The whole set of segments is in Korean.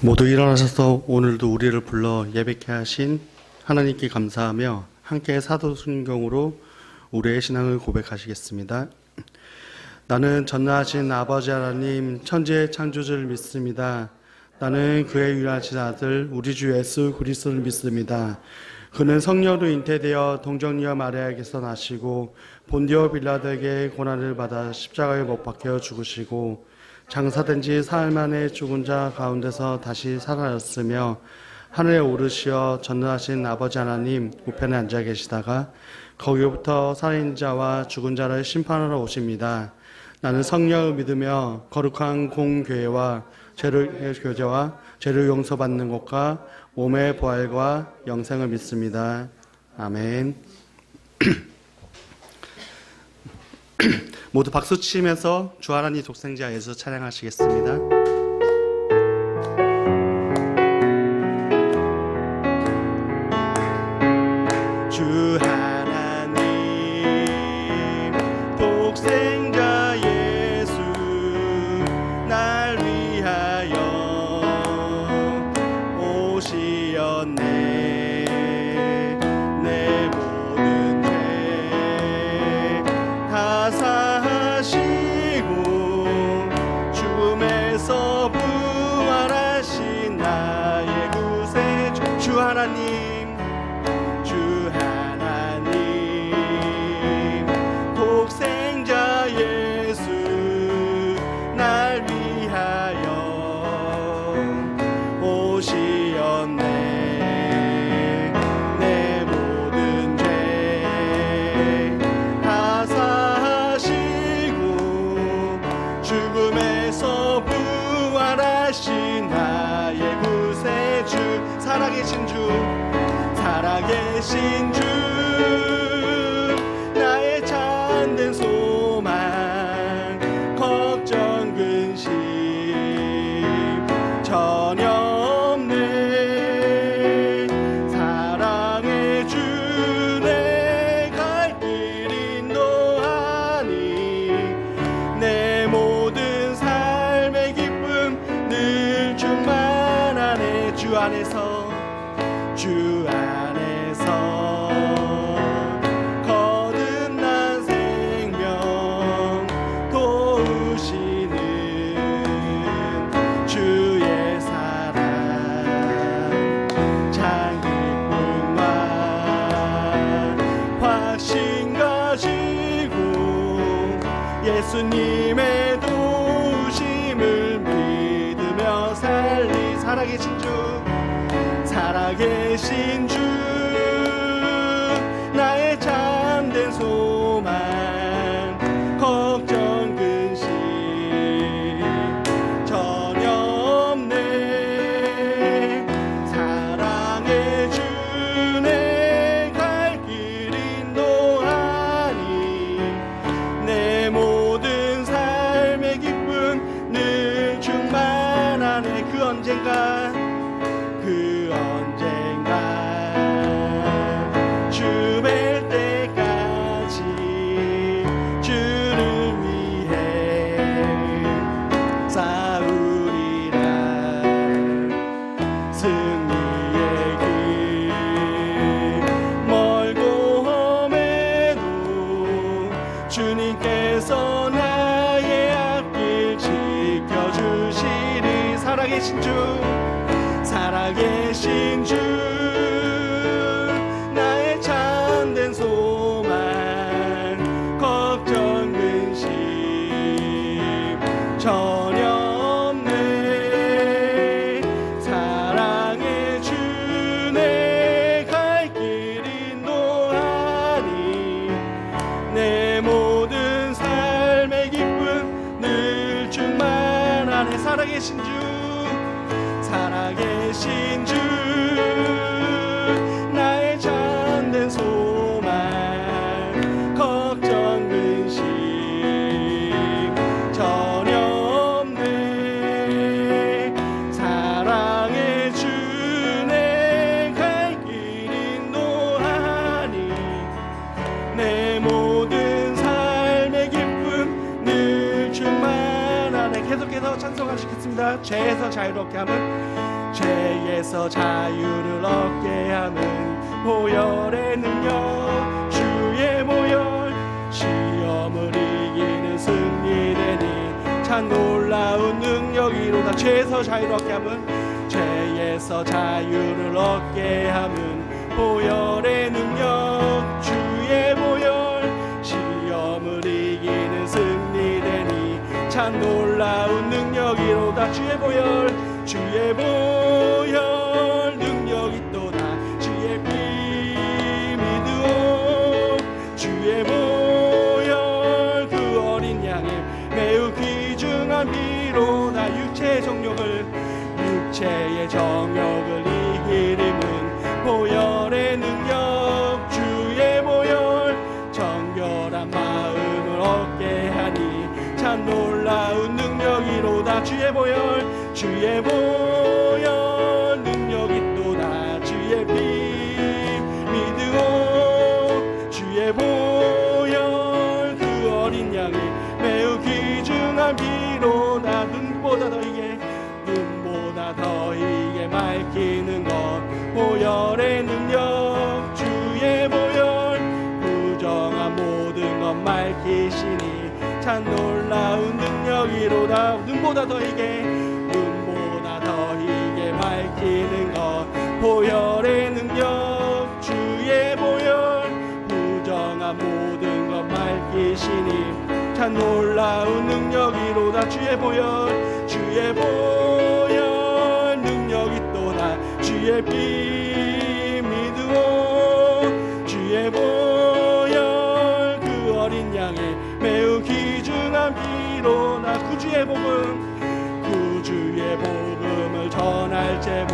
모두 일어나셔서 오늘도 우리를 불러 예배케 하신 하나님께 감사하며 함께 사도순경으로 우리의 신앙을 고백하시겠습니다. 나는 전능하신 아버지 하나님 천지의 창조주를 믿습니다. 나는 그의 유일하신 아들 우리 주 예수 그리스도를 믿습니다. 그는 성령으로 잉태되어 동정녀 마리아에게서 나시고 본디오 빌라도에게 고난을 받아 십자가에 못 박혀 죽으시고 장사된 지 사흘 만에 죽은 자 가운데서 다시 살아났으며 하늘에 오르시어 전능하신 아버지 하나님 우편에 앉아 계시다가 거기부터 살아있는 자와 죽은 자를 심판하러 오십니다. 나는 성령을 믿으며 거룩한 공교회와 죄를 교제와 죄를 용서받는 것과 몸의 부활과 영생을 믿습니다. 아멘. 모두 박수 치면서 주 하나님 독생자 예수 찬양하시겠습니다. 주 하나님 독생자 예수 날 위하여 오시었네. 내 모든 죄 다 사하시고 죽음에서 부활하신 나의 구세주 주 하나님 독생자 예수 날 위하여 오시었네. 내 모든 죄 다 사하시고 죽음에서 부활하신 나의 구세주 살아계신 주 나의 참된 소망 걱정 근심 전혀 없네. 사랑해 주네 갈 길 인도하니 내 모든 삶의 기쁨 늘 충만하네. 주 안에서 거듭난 생명 도우시는 주의 사랑 참 기쁨과 확신 가지고 예수님의 도우심을 믿으며 살아계신 주 나의 참된 소망 걱정 근심 전혀 없네. 사랑해 주네 갈 길 인도하니 내 모든 삶의 기쁨 늘 충만하네. 그 언젠가 주 뵐 때까지 주를 위해 싸우리라. 승리의 길 멀고 험해도 주님께서 나의 앞길 지켜주시리. 살아계신 주 나의 참된 소망 걱정 근심 전혀 없네. 사랑해 주네 갈 길 인도하니 내 모든 삶의 기쁨 늘 충만하네. 살아계신 주 합독하시겠습니다. 죄에서 자유롭게 함은, 죄에서 자유를 얻게 함은 보혈의 능력, 주의 보혈, 시험을 이기는 승리되니 참 놀라운 능력이로다. 죄에서 자유롭게 함은, 죄에서 자유를 얻게 함은 보혈의 능력, 주의 보혈, 시험을 이기는 승리되니 참 놀라운 능력이로다. 주의 보혈, 주의 보혈 능력이 또다. 주의 피 믿으오. 주의 보혈 그 어린 양의 매우 귀중한 피로다. 육체의 정욕을 이기림은 보혈의 능력, 주의 보혈, 정결한 마음을 얻게 하니 참 놀라운 능력이로다. 주의 보혈, 주의 보혈 능력이 또다. 주의 피 믿으오. 주의 보혈 그 어린 양이 매우 귀중한 피로다. 눈보다 더 이게 밝히는 것, 보혈의 능력, 주의 보혈, 부정한 모든 것 밝히시니 참 놀라운 능력이로다. 눈보다 더 이게 밝히는 것, 보혈의 능력, 주의 보혈, 부정한 모든 것 밝히시니 참 놀라운 능력이로다. 주의 보혈, 주의 보혈 능력이 또다. 주의 피 믿으오. 주의 보혈 그 어린 양의 매우 귀중한 피로다. 구주의 복음을 전할 제목,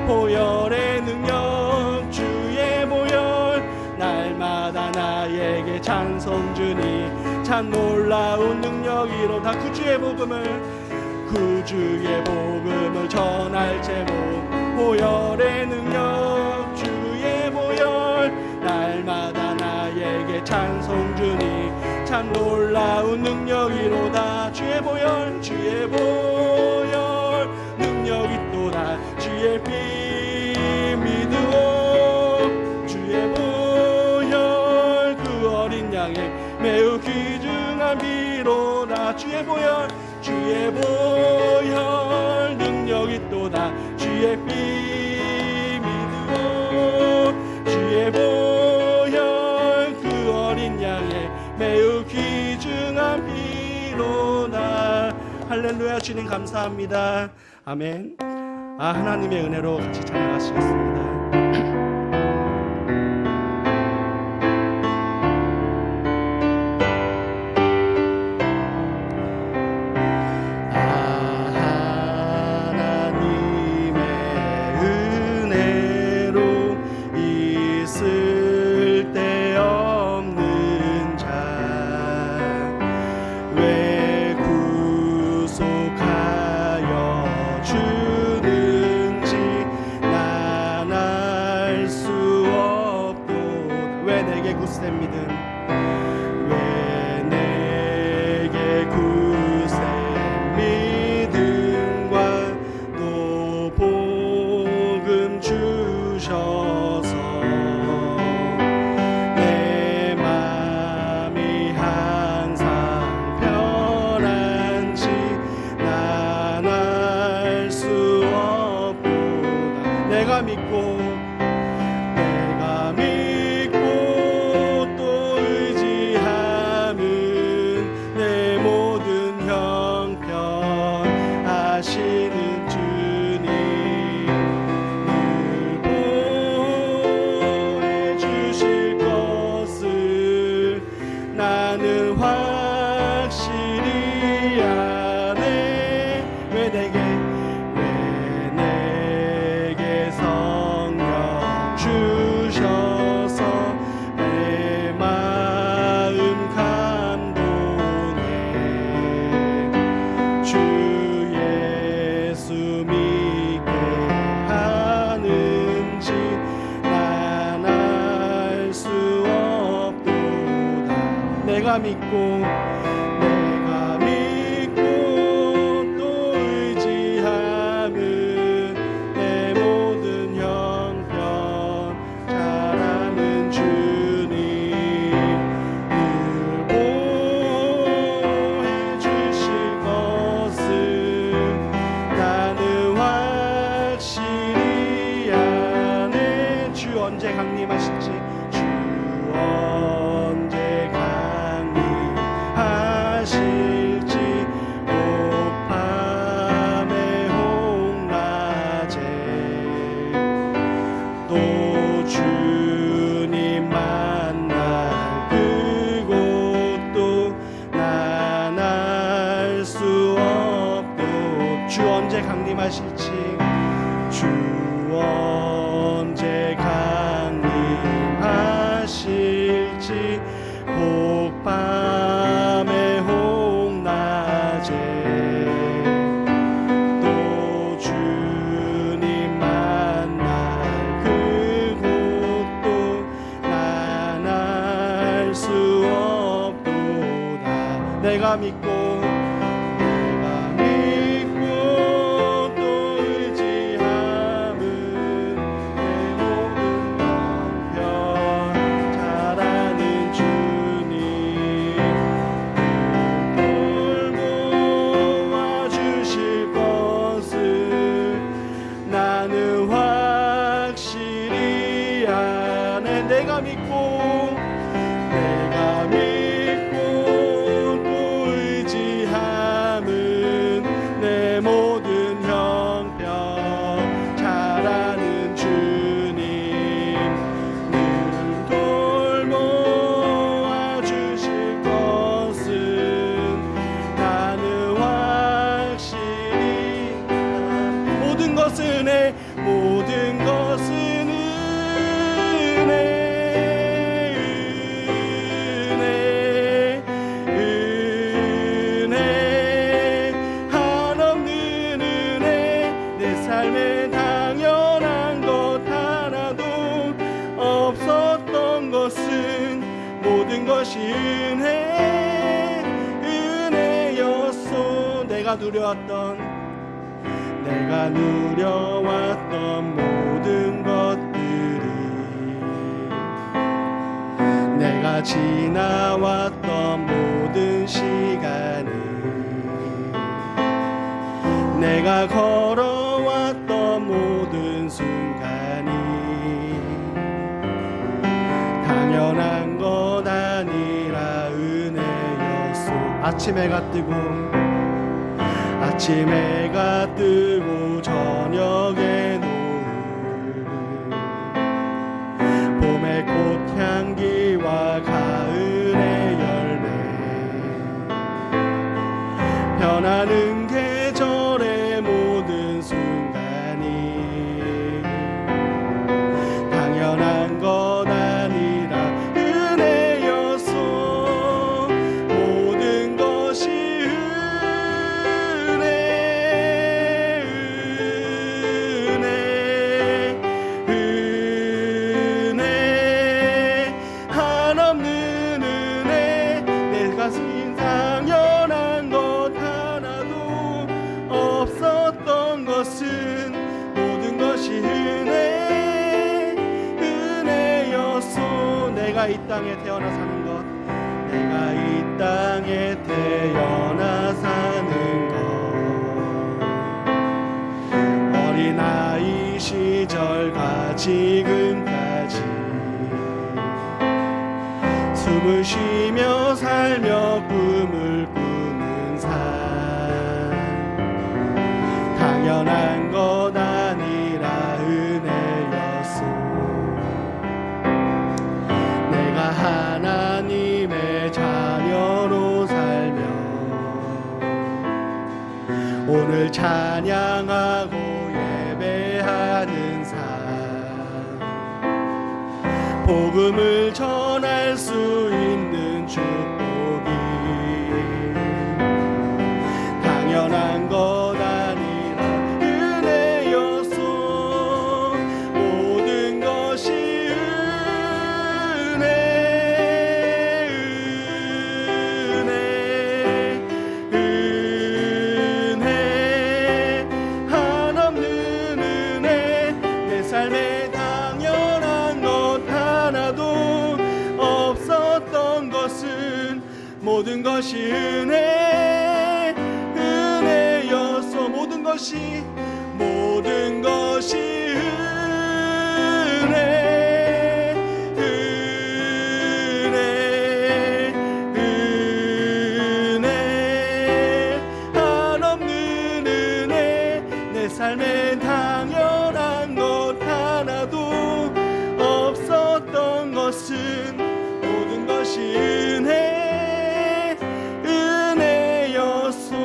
보혈의 능력, 주의 보혈, 날마다 나에게 찬송 주니 참 놀라운 능력이로다. 구주의 복음을 전할 제목, 보혈의 능력, 주의 보혈, 날마다 나에게 찬송 주니 참 놀라운 능력이로다. 주의 보혈 능력이 또다. 주의 피 믿으오. 주의 보혈 그 어린 양의 매우 귀중한 피로다. 주의 보혈 능력이 또다. 주의 피 믿으오. 주의 보혈 그 어린 양의 매우 귀중한 피로다. 할렐루야. 주님 감사합니다. 아멘. 하나님의 은혜로 같이 찬양하시겠습니다. 내가 믿고 또 의지하는 내 모든 형편 아시는 주님, 늘 보여주실 것을 나는 확실히 아네. 왜 내게 성령 주셔서 내 마음 감동해. 주 예수 믿게 하는지 난 알 수 없도다. 내가 믿고 또 강림하실지 주 언제 강림하실지 혹밤에 홍낮에 또 주님 만날 그곳도 난 알 수 없도 주 언제 강림하실지 주 언제 강림하실지 혹밤에 홍낮에 또 주님 만날 그곳도 난 알 수 없도다. 내가 믿고 모든 것은 은혜 한없는 은혜 내 삶에 당연한 것 하나도 없었던 것은 모든 것이 은혜였소. 내가 누려왔던 모든 것들이 내가 지나왔던 모든 시간이 내가 걸어왔던 모든 순간이 당연한 것 아니라 은혜였소. 아침 해가 뜨고 저녁에 노을 봄의 꽃향기와 가을의 열매 변하는 계절의 모든 순간이 당연한 것 아니라 은혜였소. 모든 것이 당연한 것 하나도 없었던 것은 모든 것이 은혜였소. 내가 이 땅에 태어나 사는 것 내가 이 땅에 태어나 사는 것 어린아이 시절과 지금까지 숨을 쉬며 살며 꿈을 꾸는 삶 당연한 것 아니라 은혜였소. 내가 하나님의 자녀로 살며 오늘 찬양하고 예배하는 삶 복음을 전할 수 있는 축복이 당연한 것 아니라 은혜였소. 모든 것이 은혜 한없는 은혜 내 삶에 당연한 것 하나도 없었던 것은 모든 것이 은혜였소. 모든 것이 은혜 모든 것이 은혜였소.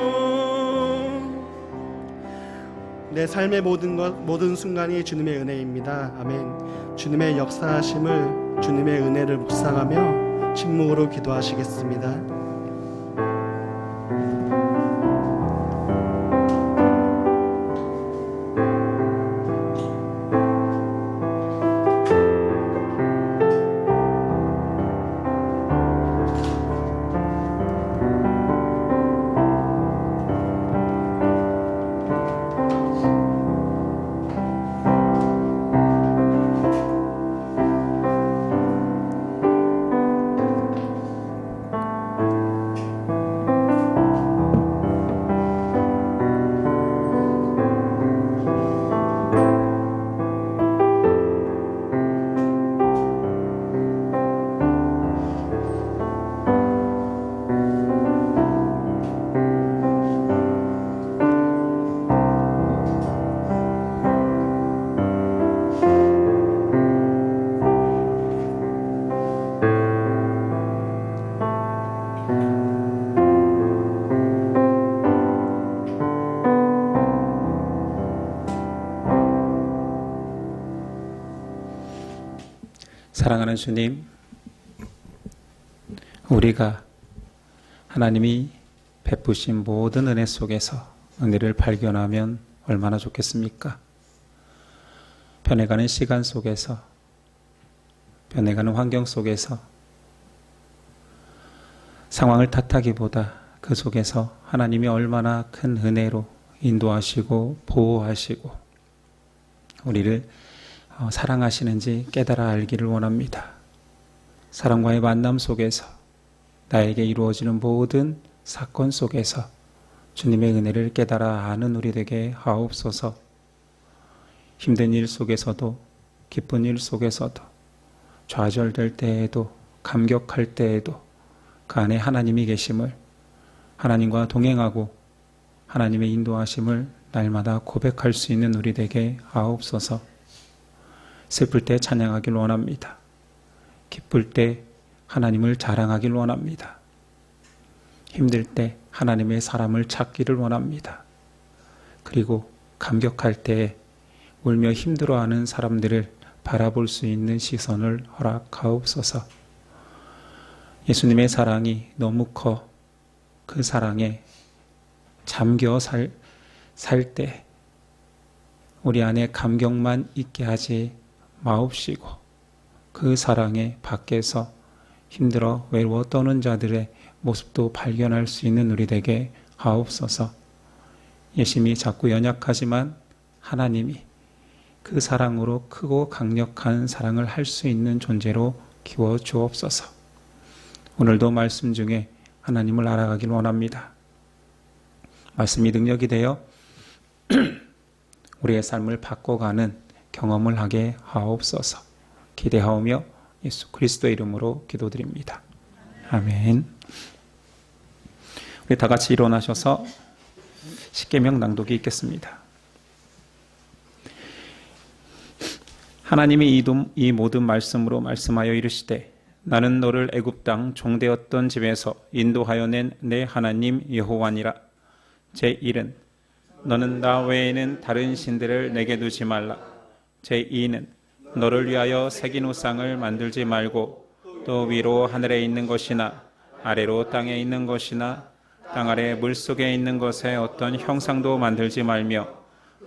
내 삶의 모든 순간이 주님의 은혜입니다. 아멘. 주님의 역사하심을, 주님의 은혜를 묵상하며 침묵으로 기도하시겠습니다. 사랑하는 주님, 우리가 하나님이 베푸신 모든 은혜 속에서 은혜를 발견하면 얼마나 좋겠습니까? 변해가는 시간 속에서, 변해가는 환경 속에서 상황을 탓하기보다 그 속에서 하나님이 얼마나 큰 은혜로 인도하시고 보호하시고 우리를 사랑하시는지 깨달아 알기를 원합니다. 사랑과의 만남 속에서, 나에게 이루어지는 모든 사건 속에서 주님의 은혜를 깨달아 아는 우리 되게 하옵소서. 힘든 일 속에서도, 기쁜 일 속에서도, 좌절될 때에도, 감격할 때에도 그 안에 하나님이 계심을, 하나님과 동행하고 하나님의 인도하심을 날마다 고백할 수 있는 우리 되게 하옵소서. 슬플 때 찬양하길 원합니다. 기쁠 때 하나님을 자랑하길 원합니다. 힘들 때 하나님의 사람을 찾기를 원합니다. 그리고 감격할 때에 울며 힘들어하는 사람들을 바라볼 수 있는 시선을 허락하옵소서. 예수님의 사랑이 너무 커 그 사랑에 잠겨 살 때 우리 안에 감격만 있게 하지 마옵시고 그 사랑에 밖에서 힘들어 외로워 떠는 자들의 모습도 발견할 수 있는 우리 되게 하옵소서. 예심이 자꾸 연약하지만 하나님이 그 사랑으로 크고 강력한 사랑을 할 수 있는 존재로 키워 주옵소서. 오늘도 말씀 중에 하나님을 알아가길 원합니다. 말씀이 능력이 되어 우리의 삶을 바꿔가는 경험을 하게 하옵소서. 기대하오며 예수 그리스도의 이름으로 기도드립니다. 아멘. 우리 다 같이 일어나셔서 십계명 낭독이 있겠습니다. 하나님이 이 모든 말씀으로 말씀하여 이르시되 나는 너를 애굽 땅 종되었던 집에서 인도하여 낸 내 하나님 여호와니라. 제1은 너는 나 외에는 다른 신들을 내게 두지 말라. 제2는 너를 위하여 새긴 우상을 만들지 말고 또 위로 하늘에 있는 것이나 아래로 땅에 있는 것이나 땅 아래 물속에 있는 것에 어떤 형상도 만들지 말며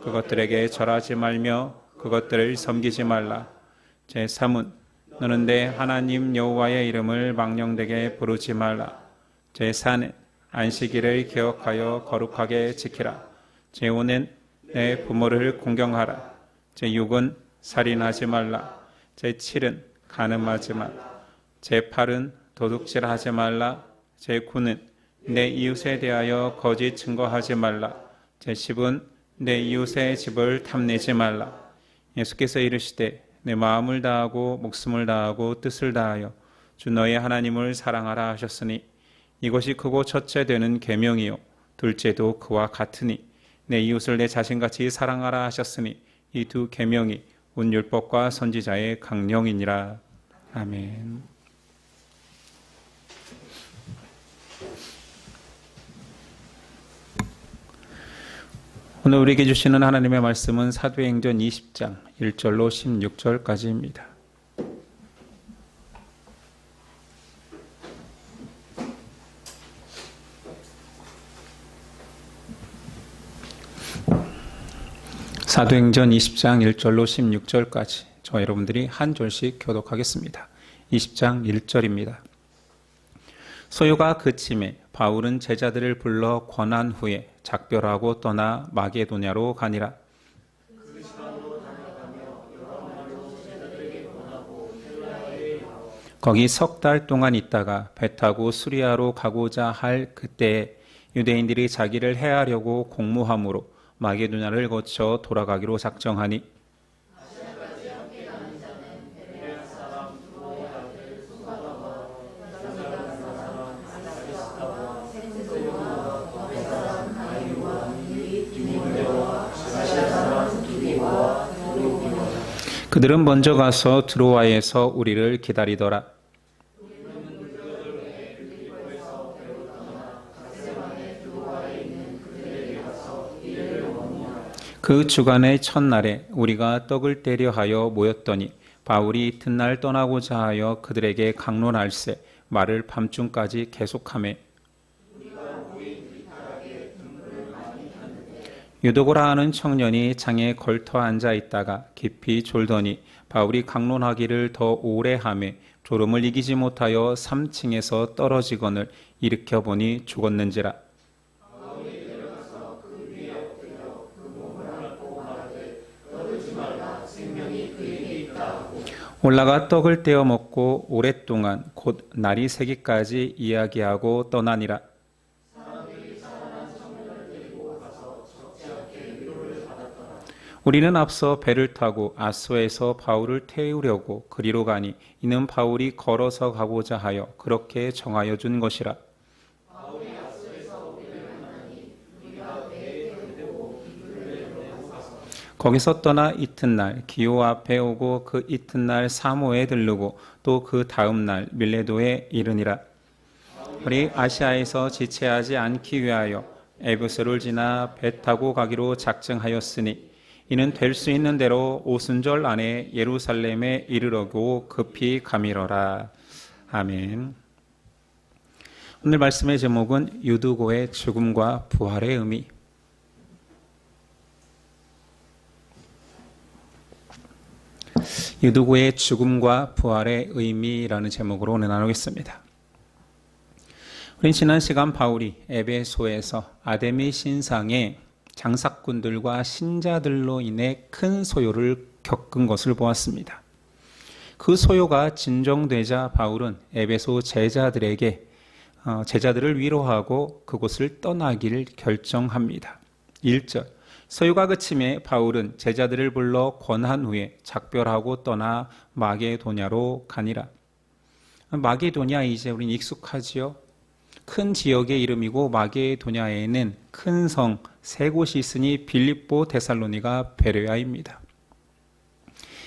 그것들에게 절하지 말며 그것들을 섬기지 말라. 제3은 너는 내 하나님 여호와의 이름을 망령되게 부르지 말라. 제4는 안식일을 기억하여 거룩하게 지키라. 제5는 내 부모를 공경하라. 제6은 살인하지 말라. 제7은 간음하지 말라. 제8은 도둑질하지 말라. 제9는 내 이웃에 대하여 거짓 증거하지 말라. 제10은 내 이웃의 집을 탐내지 말라. 예수께서 이르시되 내 마음을 다하고 목숨을 다하고 뜻을 다하여 주 너의 하나님을 사랑하라 하셨으니 이것이 크고 첫째 되는 계명이요 둘째도 그와 같으니 내 이웃을 내 자신같이 사랑하라 하셨으니 이 두 계명이 온 율법과 선지자의 강령이니라. 아멘. 오늘 우리에게 주시는 하나님의 말씀은 사도행전 20장 1절로 16절까지입니다. 사도행전 20장 1절로 16절까지 저와 여러분들이 한 절씩 교독하겠습니다. 20장 1절입니다. 소요가 그침에 바울은 제자들을 불러 권한 후에 작별하고 떠나 마게도냐로 가니라. 거기 석 달 동안 있다가 배 타고 수리아로 가고자 할 그때에 유대인들이 자기를 해하려고 공모함으로 마게도냐를 거쳐 돌아가기로 작정하니 그들은 먼저 가서 드로아에서 우리를 기다리더라. 그 주간의 첫날에 우리가 떡을 떼려 하여 모였더니 바울이 이튿날 떠나고자 하여 그들에게 강론할세 말을 밤중까지 계속하매 유도고라 하는 청년이 창에 걸터 앉아 있다가 깊이 졸더니 바울이 강론하기를 더 오래 하매 졸음을 이기지 못하여 3층에서 떨어지거늘 일으켜 보니 죽었는지라. 올라가 떡을 떼어 먹고 오랫동안 곧 날이 새기까지 이야기하고 떠나니라. 우리는 앞서 배를 타고 아소에서 바울을 태우려고 그리로 가니 이는 바울이 걸어서 가고자 하여 그렇게 정하여 준 것이라. 거기서 떠나 이튿날 기오 앞에 오고 그 이튿날 사모에 들르고 또 그 다음 날 밀레도에 이르니라. 우리 아시아에서 지체하지 않기 위하여 에베소를 지나 배 타고 가기로 작정하였으니 이는 될 수 있는 대로 오순절 안에 예루살렘에 이르려고 급히 가미러라. 아멘. 오늘 말씀의 제목은 유두고의 죽음과 부활의 의미. 유두고의 죽음과 부활의 의미라는 제목으로 오늘 나누겠습니다. 우린 지난 시간 바울이 에베소에서 아데미 신상의 장사꾼들과 신자들로 인해 큰 소요를 겪은 것을 보았습니다. 그 소요가 진정되자 바울은 에베소 제자들에게 제자들을 위로하고 그곳을 떠나기를 결정합니다. 1절 소요가 그침에 바울은 제자들을 불러 권한 후에 작별하고 떠나 마게도냐로 가니라. 마게도냐 이제 우린 익숙하지요. 큰 지역의 이름이고 마게도냐에는 큰 성 세 곳이 있으니 빌립보, 데살로니가, 베레아입니다.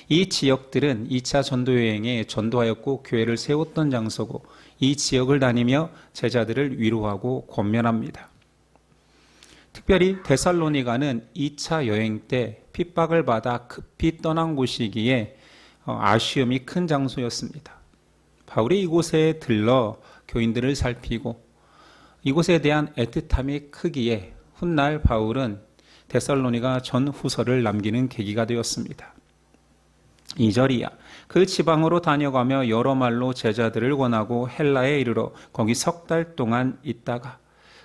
이 지역들은 2차 전도 여행에 전도하였고 교회를 세웠던 장소고 이 지역을 다니며 제자들을 위로하고 권면합니다. 특별히 데살로니가는 2차 여행 때 핍박을 받아 급히 떠난 곳이기에 아쉬움이 큰 장소였습니다. 바울이 이곳에 들러 교인들을 살피고 이곳에 대한 애틋함이 크기에 훗날 바울은 데살로니가 전후서를 남기는 계기가 되었습니다. 2절이야. 그 지방으로 다녀가며 여러 말로 제자들을 권하고 헬라에 이르러 거기 석 달 동안 있다가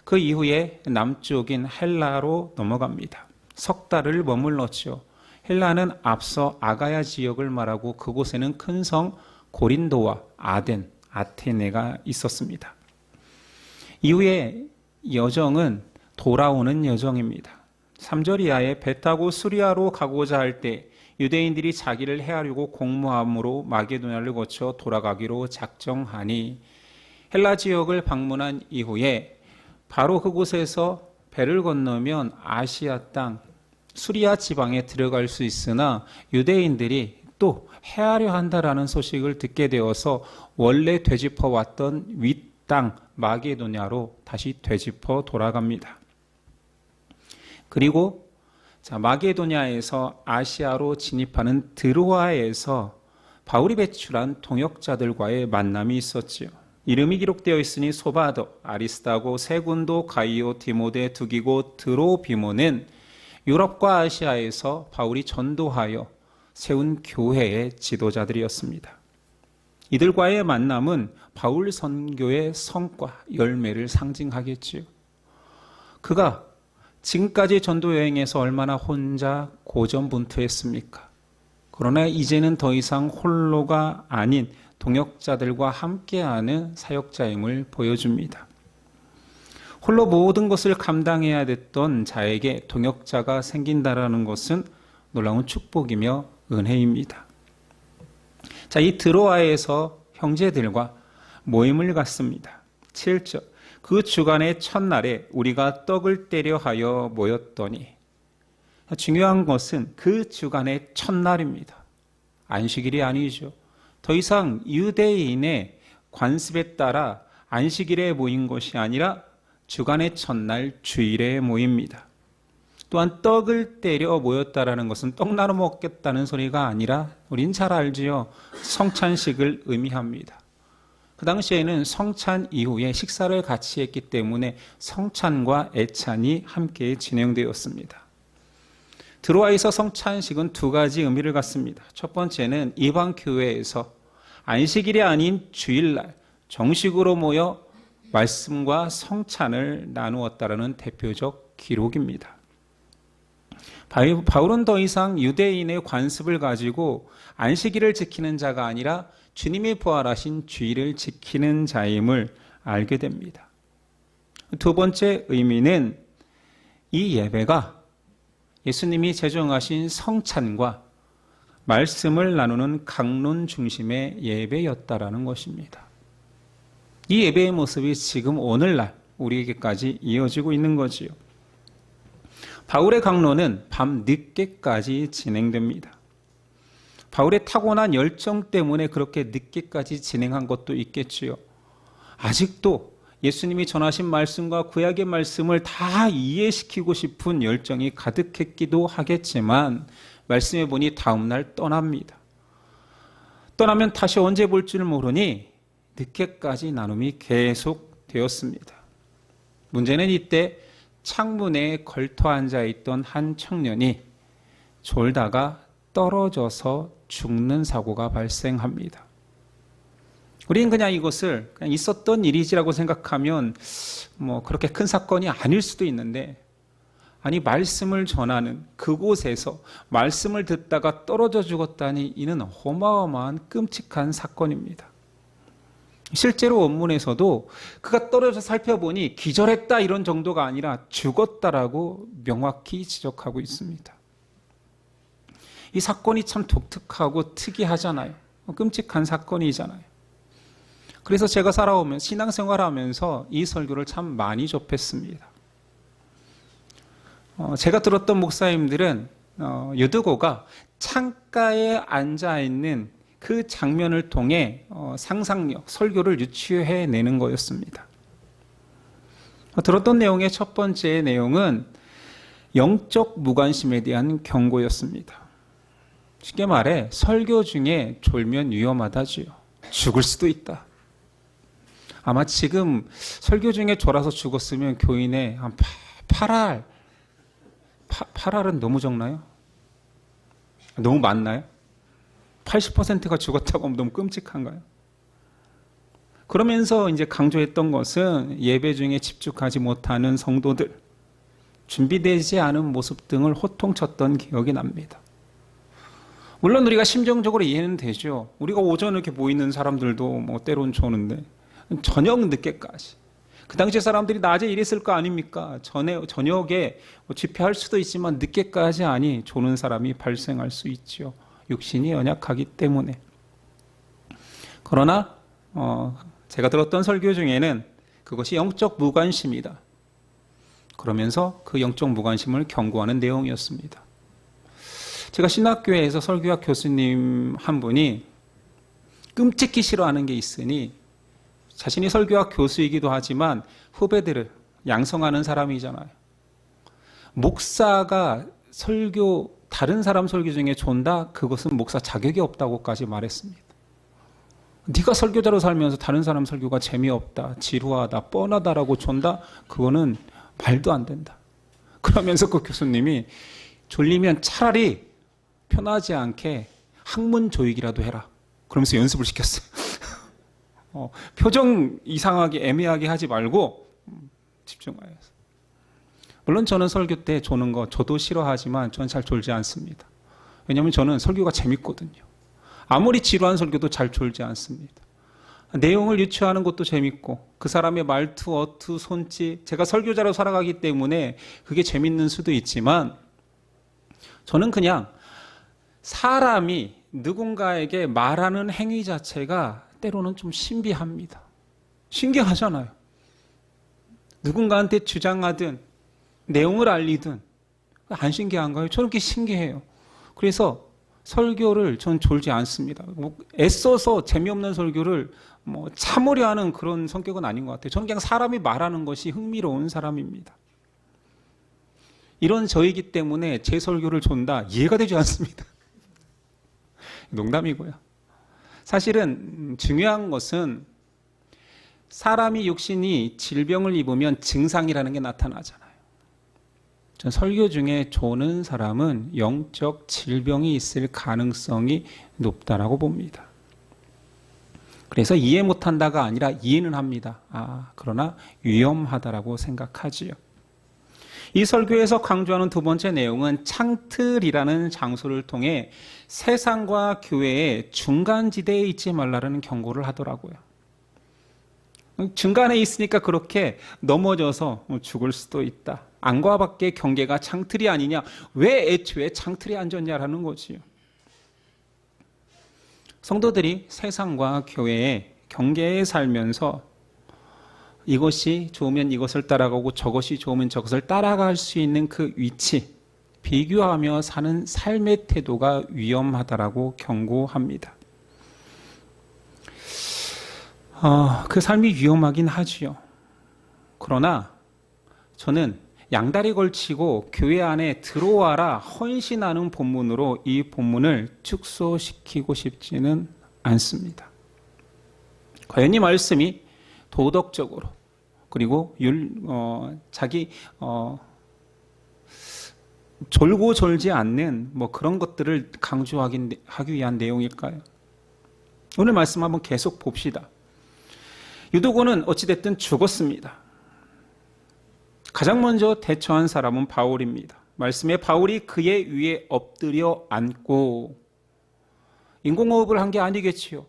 그 이후에 남쪽인 헬라로 넘어갑니다. 석 달을 머물렀죠. 헬라는 앞서 아가야 지역을 말하고 그곳에는 큰 성 고린도와 아덴, 아테네가 있었습니다. 이후에 여정은 돌아오는 여정입니다. 3절 이하에 배 타고 수리아로 가고자 할 때 유대인들이 자기를 해하려고 공모함으로 마게도냐를 거쳐 돌아가기로 작정하니 헬라 지역을 방문한 이후에 바로 그곳에서 배를 건너면 아시아 땅 수리아 지방에 들어갈 수 있으나 유대인들이 아직도 헤아려 한다라는 소식을 듣게 되어서 원래 되짚어 왔던 윗땅 마게도냐로 다시 되짚어 돌아갑니다. 그리고 마게도냐에서 아시아로 진입하는 드로아에서 바울이 배출한 동역자들과의 만남이 있었지요. 이름이 기록되어 있으니 소바도, 아리스타고, 세군도, 가이오, 디모데, 두기고, 드로비모는 유럽과 아시아에서 바울이 전도하여 세운 교회의 지도자들이었습니다. 이들과의 만남은 바울 선교의 성과, 열매를 상징하겠지요. 그가 지금까지 전도 여행에서 얼마나 혼자 고전분투했습니까? 그러나 이제는 더 이상 홀로가 아닌 동역자들과 함께하는 사역자임을 보여줍니다. 홀로 모든 것을 감당해야 됐던 자에게 동역자가 생긴다라는 것은 놀라운 축복이며 은혜입니다. 이 드로아에서 형제들과 모임을 갖습니다. 7절. 그 주간의 첫날에 우리가 떡을 떼려 하여 모였더니, 중요한 것은 그 주간의 첫날입니다. 안식일이 아니죠. 더 이상 유대인의 관습에 따라 안식일에 모인 것이 아니라 주간의 첫날 주일에 모입니다. 또한 떡을 떼려 모였다라는 것은 떡 나눠 먹겠다는 소리가 아니라 우린 잘 알지요. 성찬식을 의미합니다. 그 당시에는 성찬 이후에 식사를 같이 했기 때문에 성찬과 애찬이 함께 진행되었습니다. 드로아에서 성찬식은 두 가지 의미를 갖습니다. 첫 번째는 이방 교회에서 안식일이 아닌 주일날 정식으로 모여 말씀과 성찬을 나누었다라는 대표적 기록입니다. 바울은 더 이상 유대인의 관습을 가지고 안식일을 지키는 자가 아니라 주님이 부활하신 주일을 지키는 자임을 알게 됩니다. 두 번째 의미는 이 예배가 예수님이 제정하신 성찬과 말씀을 나누는 강론 중심의 예배였다라는 것입니다. 이 예배의 모습이 지금 오늘날 우리에게까지 이어지고 있는 거지요. 바울의 강론은 밤 늦게까지 진행됩니다. 바울의 타고난 열정 때문에 그렇게 늦게까지 진행한 것도 있겠지요. 아직도 예수님이 전하신 말씀과 구약의 말씀을 다 이해시키고 싶은 열정이 가득했기도 하겠지만 말씀해 보니 다음날 떠납니다. 떠나면 다시 언제 볼 줄 모르니 늦게까지 나눔이 계속되었습니다. 문제는 이때 창문에 걸터 앉아있던 한 청년이 졸다가 떨어져서 죽는 사고가 발생합니다. 우리는 그냥 이것을 그냥 있었던 일이지라고 생각하면 그렇게 큰 사건이 아닐 수도 있는데, 아니 말씀을 전하는 그곳에서 말씀을 듣다가 떨어져 죽었다니 이는 어마어마한 끔찍한 사건입니다. 실제로 원문에서도 그가 떨어져 살펴보니 기절했다 이런 정도가 아니라 죽었다라고 명확히 지적하고 있습니다. 이 사건이 참 독특하고 특이하잖아요. 끔찍한 사건이잖아요. 그래서 제가 신앙생활하면서 이 설교를 참 많이 접했습니다. 제가 들었던 목사님들은 유드고가 창가에 앉아있는 그 장면을 통해 상상력, 설교를 유추해내는 거였습니다. 들었던 내용의 첫 번째 내용은 영적 무관심에 대한 경고였습니다. 쉽게 말해 설교 중에 졸면 위험하다지요. 죽을 수도 있다. 아마 지금 설교 중에 졸아서 죽었으면 교인의 한 8알은 너무 적나요? 너무 많나요? 80%가 죽었다고 하면 너무 끔찍한가요? 그러면서 이제 강조했던 것은 예배 중에 집중하지 못하는 성도들, 준비되지 않은 모습 등을 호통쳤던 기억이 납니다. 물론 우리가 심정적으로 이해는 되죠. 우리가 오전에 이렇게 모이는 사람들도 때론 조는데 저녁 늦게까지. 그 당시 사람들이 낮에 일했을 거 아닙니까? 저녁에 집회할 수도 있지만 늦게까지 아니 조는 사람이 발생할 수 있죠. 육신이 연약하기 때문에. 그러나 제가 들었던 설교 중에는 그것이 영적 무관심이다. 그러면서 그 영적 무관심을 경고하는 내용이었습니다. 제가 신학교에서 설교학 교수님 한 분이 끔찍히 싫어하는 게 있으니, 자신이 설교학 교수이기도 하지만 후배들을 양성하는 사람이잖아요. 목사가 다른 사람 설교 중에 존다? 그것은 목사 자격이 없다고까지 말했습니다. 네가 설교자로 살면서 다른 사람 설교가 재미없다, 지루하다, 뻔하다라고 존다? 그거는 말도 안 된다. 그러면서 그 교수님이 졸리면 차라리 편하지 않게 학문 조익이라도 해라, 그러면서 연습을 시켰어요. 표정 이상하게 애매하게 하지 말고 집중하여서. 물론 저는 설교 때 조는 거 저도 싫어하지만 저는 잘 졸지 않습니다. 왜냐하면 저는 설교가 재밌거든요. 아무리 지루한 설교도 잘 졸지 않습니다. 내용을 유추하는 것도 재밌고 그 사람의 말투, 어투, 손짓, 제가 설교자로 살아가기 때문에 그게 재밌는 수도 있지만, 저는 그냥 사람이 누군가에게 말하는 행위 자체가 때로는 좀 신비합니다. 신기하잖아요. 누군가한테 주장하든 내용을 알리든 안 신기한가요? 저는 그게 신기해요. 그래서 설교를 전 졸지 않습니다. 애써서 재미없는 설교를 참으려 하는 그런 성격은 아닌 것 같아요. 저는 그냥 사람이 말하는 것이 흥미로운 사람입니다. 이런 저이기 때문에 제 설교를 존다 이해가 되지 않습니다. 농담이고요. 사실은 중요한 것은 사람이 육신이 질병을 입으면 증상이라는 게 나타나잖아요. 전 설교 중에 조는 사람은 영적 질병이 있을 가능성이 높다라고 봅니다. 그래서 이해 못한다가 아니라 이해는 합니다. 그러나 위험하다라고 생각하지요. 이 설교에서 강조하는 두 번째 내용은 창틀이라는 장소를 통해 세상과 교회의 중간지대에 있지 말라는 경고를 하더라고요. 중간에 있으니까 그렇게 넘어져서 죽을 수도 있다. 안과 밖의 경계가 창틀이 아니냐? 왜 애초에 창틀에 앉았냐라는 거지요. 성도들이 세상과 교회의 경계에 살면서 이것이 좋으면 이것을 따라가고 저것이 좋으면 저것을 따라갈 수 있는 그 위치, 비교하며 사는 삶의 태도가 위험하다라고 경고합니다. 그 삶이 위험하긴 하지요. 그러나 저는 양다리 걸치고 교회 안에 들어와라 헌신하는 본문으로 이 본문을 축소시키고 싶지는 않습니다. 과연 이 말씀이 도덕적으로 그리고 자기 졸고 졸지 않는 그런 것들을 강조하기 위한 내용일까요? 오늘 말씀 한번 계속 봅시다. 유도고는 어찌됐든 죽었습니다. 가장 먼저 대처한 사람은 바울입니다. 말씀에 바울이 그의 위에 엎드려 앉고, 인공호흡을 한 게 아니겠지요.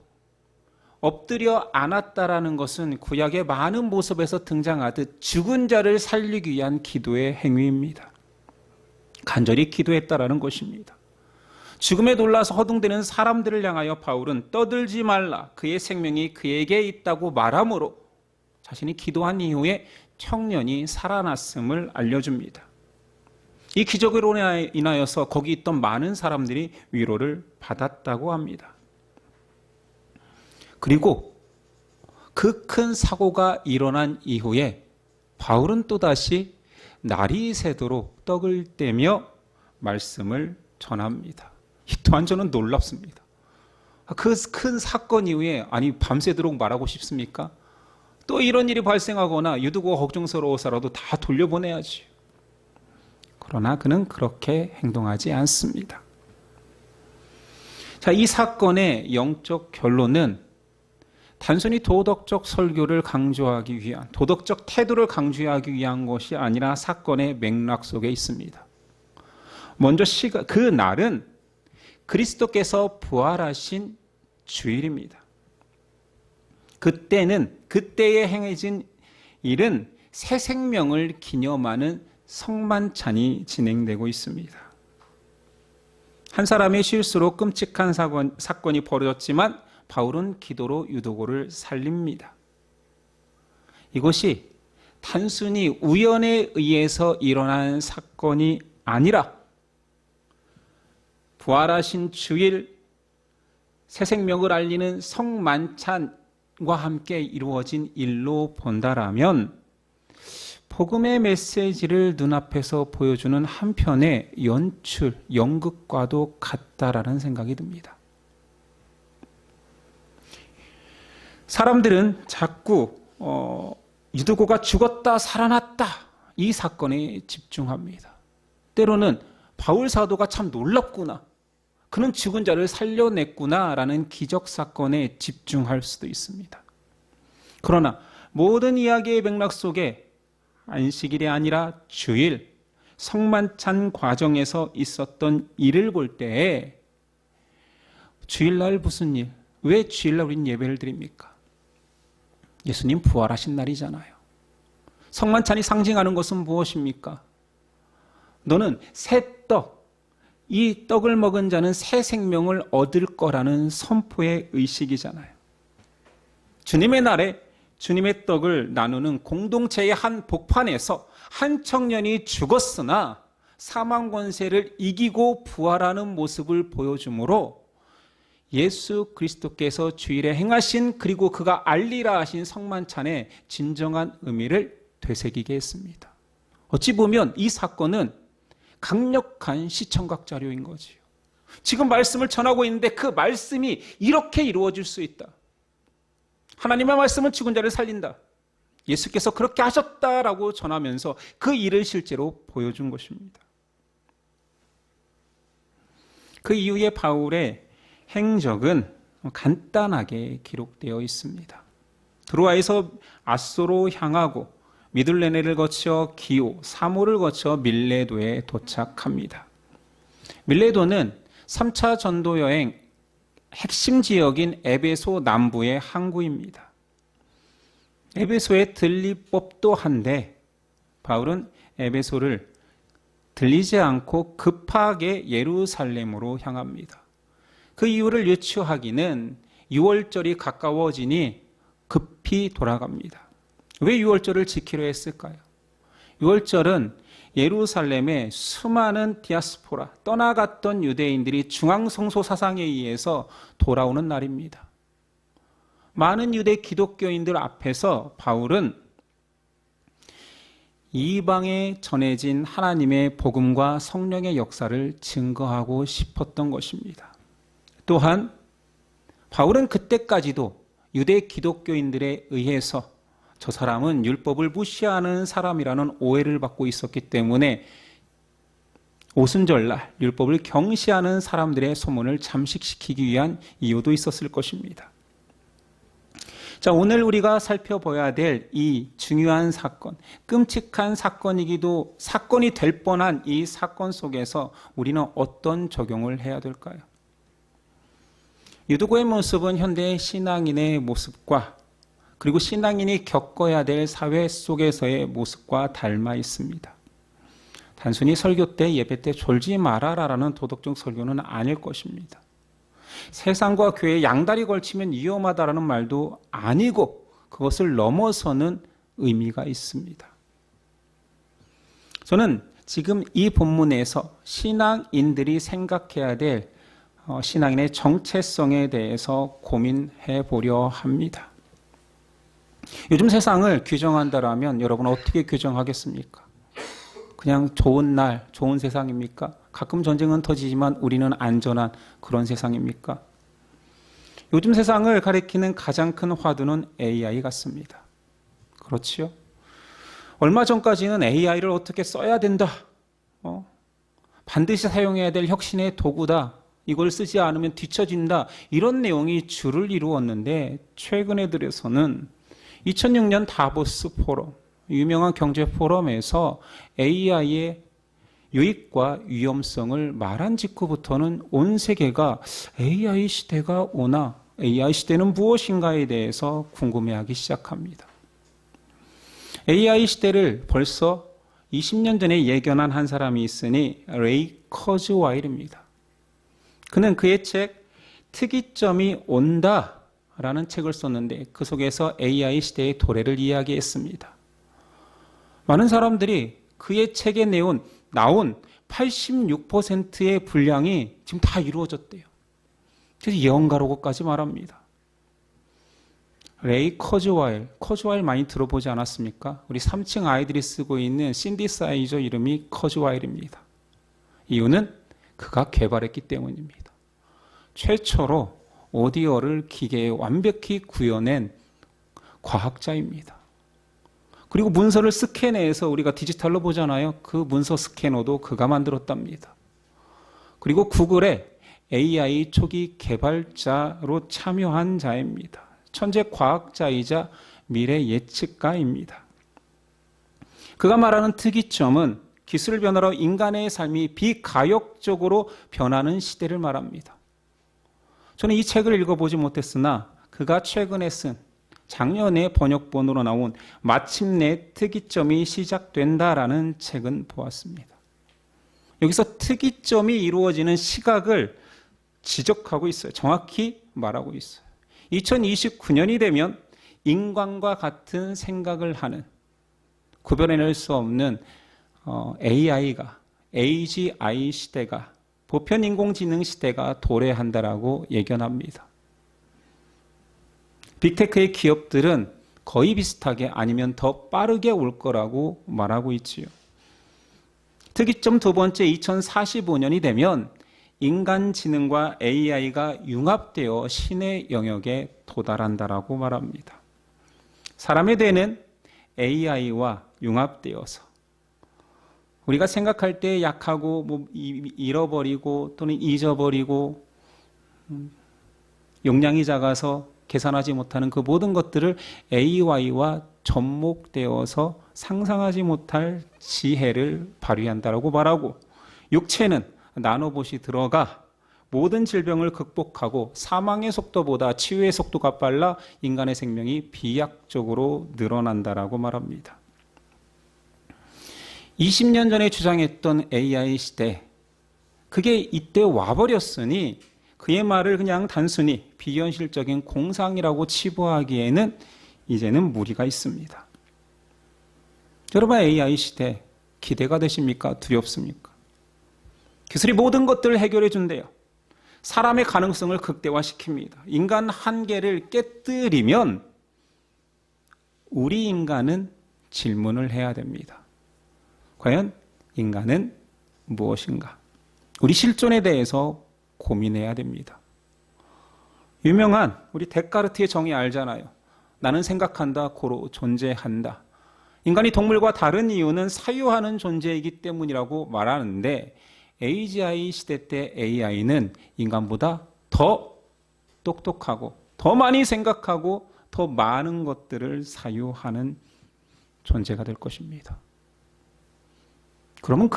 엎드려 앉았다라는 것은 구약의 많은 모습에서 등장하듯 죽은 자를 살리기 위한 기도의 행위입니다. 간절히 기도했다라는 것입니다. 죽음에 놀라서 허둥대는 사람들을 향하여 바울은 떠들지 말라, 그의 생명이 그에게 있다고 말하므로 자신이 기도한 이후에 청년이 살아났음을 알려줍니다. 이 기적으로 인하여서 거기 있던 많은 사람들이 위로를 받았다고 합니다. 그리고 그 큰 사고가 일어난 이후에 바울은 또다시 날이 새도록 떡을 떼며 말씀을 전합니다. 이 또한 저는 놀랍습니다. 그 큰 사건 이후에 밤새도록 말하고 싶습니까? 또 이런 일이 발생하거나 유두고가 걱정스러워서라도 다 돌려보내야지. 그러나 그는 그렇게 행동하지 않습니다. 자, 이 사건의 영적 결론은 단순히 도덕적 설교를 강조하기 위한, 도덕적 태도를 강조하기 위한 것이 아니라 사건의 맥락 속에 있습니다. 먼저 그 날은 그리스도께서 부활하신 주일입니다. 그때에 행해진 일은 새 생명을 기념하는 성만찬이 진행되고 있습니다. 한 사람의 실수로 끔찍한 사건이 벌어졌지만 바울은 기도로 유도고를 살립니다. 이것이 단순히 우연에 의해서 일어난 사건이 아니라 부활하신 주일 새 생명을 알리는 성만찬과 함께 이루어진 일로 본다라면 복음의 메시지를 눈앞에서 보여주는 한편의 연출, 연극과도 같다라는 생각이 듭니다. 사람들은 자꾸 유두고가 죽었다 살아났다 이 사건에 집중합니다. 때로는 바울 사도가 참 놀랍구나, 그는 죽은 자를 살려냈구나라는 기적 사건에 집중할 수도 있습니다. 그러나 모든 이야기의 맥락 속에 안식일이 아니라 주일, 성만찬 과정에서 있었던 일을 볼 때에 주일날 무슨 일, 왜 주일날 우린 예배를 드립니까? 예수님 부활하신 날이잖아요. 성만찬이 상징하는 것은 무엇입니까? 너는 새 떡, 이 떡을 먹은 자는 새 생명을 얻을 거라는 선포의 의식이잖아요. 주님의 날에 주님의 떡을 나누는 공동체의 한 복판에서 한 청년이 죽었으나 사망 권세를 이기고 부활하는 모습을 보여주므로 예수 그리스도께서 주일에 행하신, 그리고 그가 알리라 하신 성만찬의 진정한 의미를 되새기게 했습니다. 어찌 보면 이 사건은 강력한 시청각 자료인 거지요. 지금 말씀을 전하고 있는데 그 말씀이 이렇게 이루어질 수 있다. 하나님의 말씀은 죽은 자를 살린다. 예수께서 그렇게 하셨다라고 전하면서 그 일을 실제로 보여준 것입니다. 그 이후에 바울의 행적은 간단하게 기록되어 있습니다. 드로아에서 아소로 향하고 미들레네를 거쳐 기오, 사모를 거쳐 밀레도에 도착합니다. 밀레도는 3차 전도 여행 핵심 지역인 에베소 남부의 항구입니다. 에베소에 들릴 법도 한데 바울은 에베소를 들리지 않고 급하게 예루살렘으로 향합니다. 그 이유를 유추하기는 6월절이 가까워지니 급히 돌아갑니다. 왜 6월절을 지키려 했을까요? 6월절은 예루살렘에 수많은 디아스포라, 떠나갔던 유대인들이 중앙성소 사상에 의해서 돌아오는 날입니다. 많은 유대 기독교인들 앞에서 바울은 이방에 전해진 하나님의 복음과 성령의 역사를 증거하고 싶었던 것입니다. 또한 바울은 그때까지도 유대 기독교인들에 의해서 저 사람은 율법을 무시하는 사람이라는 오해를 받고 있었기 때문에 오순절날 율법을 경시하는 사람들의 소문을 잠식시키기 위한 이유도 있었을 것입니다. 자, 오늘 우리가 살펴봐야 될 이 중요한 사건, 끔찍한 사건이 될 뻔한 이 사건 속에서 우리는 어떤 적용을 해야 될까요? 유두고의 모습은 현대 신앙인의 모습과 그리고 신앙인이 겪어야 될 사회 속에서의 모습과 닮아 있습니다. 단순히 설교 때, 예배 때 졸지 말아라라는 도덕적 설교는 아닐 것입니다. 세상과 교회에 양다리 걸치면 위험하다라는 말도 아니고 그것을 넘어서는 의미가 있습니다. 저는 지금 이 본문에서 신앙인들이 생각해야 될 신앙인의 정체성에 대해서 고민해 보려 합니다. 요즘 세상을 규정한다라면 여러분 어떻게 규정하겠습니까? 그냥 좋은 날, 좋은 세상입니까? 가끔 전쟁은 터지지만 우리는 안전한 그런 세상입니까? 요즘 세상을 가리키는 가장 큰 화두는 AI 같습니다. 그렇지요? 얼마 전까지는 AI를 어떻게 써야 된다. 반드시 사용해야 될 혁신의 도구다. 이걸 쓰지 않으면 뒤처진다. 이런 내용이 주를 이루었는데 최근에 들어서는 2006년 다보스 포럼, 유명한 경제 포럼에서 AI의 유익과 위험성을 말한 직후부터는 온 세계가 AI 시대가 오나, AI 시대는 무엇인가에 대해서 궁금해하기 시작합니다. AI 시대를 벌써 20년 전에 예견한 한 사람이 있으니 레이 커즈와일입니다. 그는 그의 책 특이점이 온다 라는 책을 썼는데 그 속에서 AI 시대의 도래를 이야기했습니다. 많은 사람들이 그의 책에 나온 86%의 분량이 지금 다 이루어졌대요. 그래서 예언가라고까지 말합니다. 레이 커즈와일 많이 들어보지 않았습니까? 우리 3층 아이들이 쓰고 있는 신디사이저 이름이 커즈와일입니다. 이유는 그가 개발했기 때문입니다. 최초로 오디오를 기계에 완벽히 구현한 과학자입니다. 그리고 문서를 스캔해서 우리가 디지털로 보잖아요. 그 문서 스캐너도 그가 만들었답니다. 그리고 구글의 AI 초기 개발자로 참여한 자입니다. 천재 과학자이자 미래 예측가입니다. 그가 말하는 특이점은 기술 변화로 인간의 삶이 비가역적으로 변하는 시대를 말합니다. 저는 이 책을 읽어보지 못했으나 그가 최근에 쓴 작년에 번역본으로 나온 마침내 특이점이 시작된다라는 책은 보았습니다. 여기서 특이점이 이루어지는 시각을 지적하고 있어요. 정확히 말하고 있어요. 2029년이 되면 인간과 같은 생각을 하는, 구별해낼 수 없는 AI가, AGI 시대가, 보편 인공지능 시대가 도래한다라고 예견합니다. 빅테크의 기업들은 거의 비슷하게 아니면 더 빠르게 올 거라고 말하고 있지요. 특이점 두 번째, 2045년이 되면 인간지능과 AI가 융합되어 신의 영역에 도달한다라고 말합니다. 사람의 뇌는 AI와 융합되어서 우리가 생각할 때 약하고 잃어버리고 또는 잊어버리고 용량이 작아서 계산하지 못하는 그 모든 것들을 AI와 접목되어서 상상하지 못할 지혜를 발휘한다라고 말하고, 육체는 나노봇이 들어가 모든 질병을 극복하고 사망의 속도보다 치유의 속도가 빨라 인간의 생명이 비약적으로 늘어난다라고 말합니다. 20년 전에 주장했던 AI 시대, 그게 이때 와버렸으니 그의 말을 그냥 단순히 비현실적인 공상이라고 치부하기에는 이제는 무리가 있습니다. 여러분, AI 시대 기대가 되십니까? 두렵습니까? 기술이 모든 것들을 해결해 준대요. 사람의 가능성을 극대화시킵니다. 인간 한계를 깨뜨리면 우리 인간은 질문을 해야 됩니다. 과연 인간은 무엇인가? 우리 실존에 대해서 고민해야 됩니다. 유명한 우리 데카르트의 정의 알잖아요. 나는 생각한다, 고로 존재한다. 인간이 동물과 다른 이유는 사유하는 존재이기 때문이라고 말하는데, AGI 시대 때 AI는 인간보다 더 똑똑하고 더 많이 생각하고 더 많은 것들을 사유하는 존재가 될 것입니다. 그러면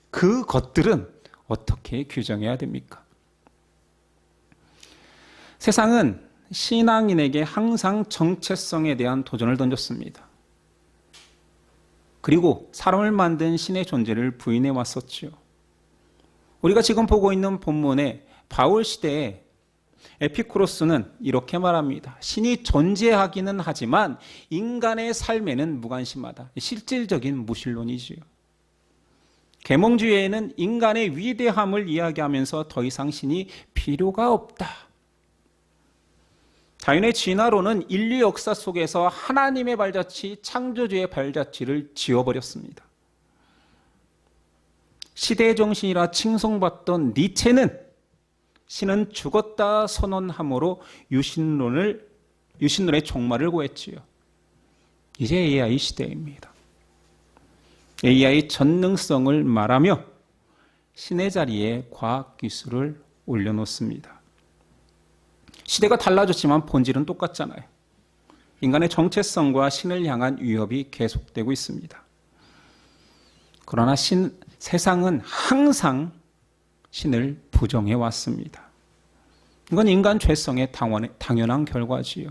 그 것들은 어떻게 규정해야 됩니까? 세상은 신앙인에게 항상 정체성에 대한 도전을 던졌습니다. 그리고 사람을 만든 신의 존재를 부인해 왔었죠. 우리가 지금 보고 있는 본문에 바울 시대에 에피쿠로스는 이렇게 말합니다. 신이 존재하기는 하지만 인간의 삶에는 무관심하다. 실질적인 무신론이지요. 계몽주의에는 인간의 위대함을 이야기하면서 더 이상 신이 필요가 없다. 자연의 진화론은 인류 역사 속에서 하나님의 발자취, 창조주의 발자취를 지워버렸습니다. 시대의 정신이라 칭송받던 니체는 신은 죽었다 선언함으로 유신론의 종말을 고했지요. 이제 AI 시대입니다. AI 전능성을 말하며 신의 자리에 과학기술을 올려놓습니다. 시대가 달라졌지만 본질은 똑같잖아요. 인간의 정체성과 신을 향한 위협이 계속되고 있습니다. 그러나 세상은 항상 신을 부정해 왔습니다. 이건 인간 죄성의 당연한 결과지요.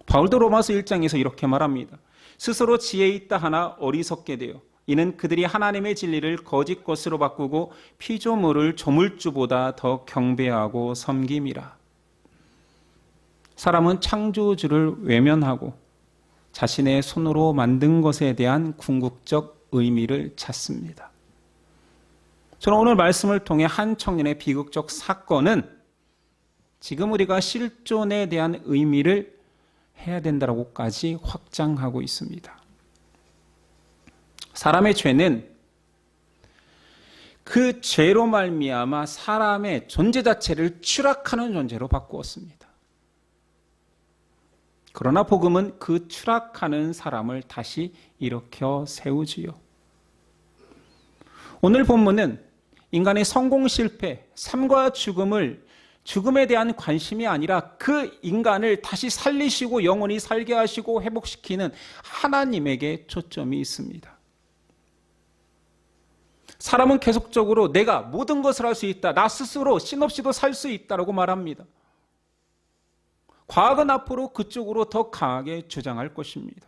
바울도 로마서 1장에서 이렇게 말합니다. 스스로 지혜 있다 하나 어리석게 되어 이는 그들이 하나님의 진리를 거짓 것으로 바꾸고 피조물을 조물주보다 더 경배하고 섬김이라. 사람은 창조주를 외면하고 자신의 손으로 만든 것에 대한 궁극적 의미를 찾습니다. 저는 오늘 말씀을 통해 한 청년의 비극적 사건은 지금 우리가 실존에 대한 의미를 해야 된다고까지 확장하고 있습니다. 사람의 죄는 그 죄로 말미암아 사람의 존재 자체를 추락하는 존재로 바꾸었습니다. 그러나 복음은 그 추락하는 사람을 다시 일으켜 세우지요. 오늘 본문은 인간의 성공 실패, 삶과 죽음에 대한 관심이 아니라 그 인간을 다시 살리시고 영원히 살게 하시고 회복시키는 하나님에게 초점이 있습니다. 사람은 계속적으로 내가 모든 것을 할 수 있다. 나 스스로 신없이도 살 수 있다라고 말합니다. 과학은 앞으로 그쪽으로 더 강하게 주장할 것입니다.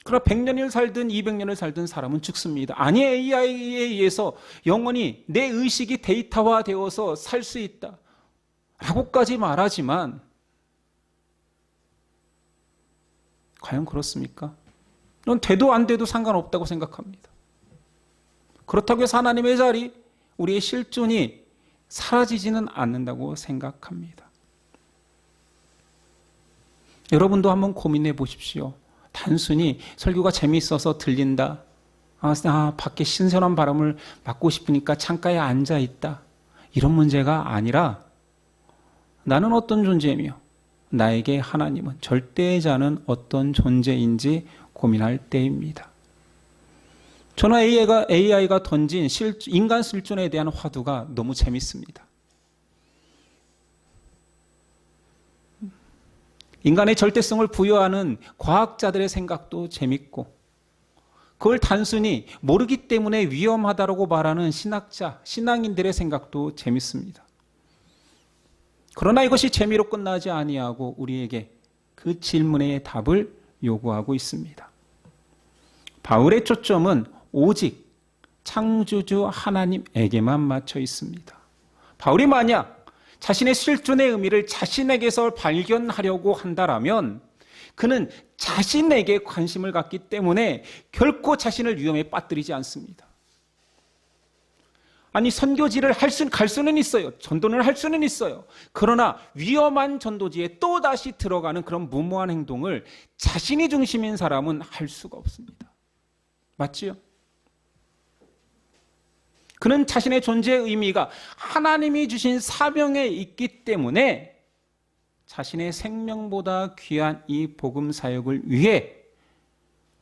그러나 100년을 살든 200년을 살든 사람은 죽습니다. 아니, AI에 의해서 영원히 내 의식이 데이터화되어서 살 수 있다 라고까지 말하지만 과연 그렇습니까? 넌 돼도 안 돼도 상관없다고 생각합니다. 그렇다고 해서 하나님의 자리, 우리의 실존이 사라지지는 않는다고 생각합니다. 여러분도 한번 고민해 보십시오. 단순히 설교가 재미있어서 들린다. 밖에 신선한 바람을 맞고 싶으니까 창가에 앉아 있다. 이런 문제가 아니라 나는 어떤 존재이며 나에게 하나님은 절대자는 어떤 존재인지 고민할 때입니다. 저는 AI가 던진 인간 실존에 대한 화두가 너무 재밌습니다. 인간의 절대성을 부여하는 과학자들의 생각도 재밌고 그걸 단순히 모르기 때문에 위험하다고 말하는 신앙인들의 생각도 재밌습니다. 그러나 이것이 재미로 끝나지 아니하고 우리에게 그 질문의 답을 요구하고 있습니다. 바울의 초점은 오직 창조주 하나님에게만 맞춰 있습니다. 바울이 만약 자신의 실존의 의미를 자신에게서 발견하려고 한다라면 그는 자신에게 관심을 갖기 때문에 결코 자신을 위험에 빠뜨리지 않습니다. 아니, 선교지를 갈 수는 있어요. 전도를 할 수는 있어요. 그러나 위험한 전도지에 또다시 들어가는 그런 무모한 행동을 자신이 중심인 사람은 할 수가 없습니다. 맞지요? 그는 자신의 존재의 의미가 하나님이 주신 사명에 있기 때문에 자신의 생명보다 귀한 이 복음 사역을 위해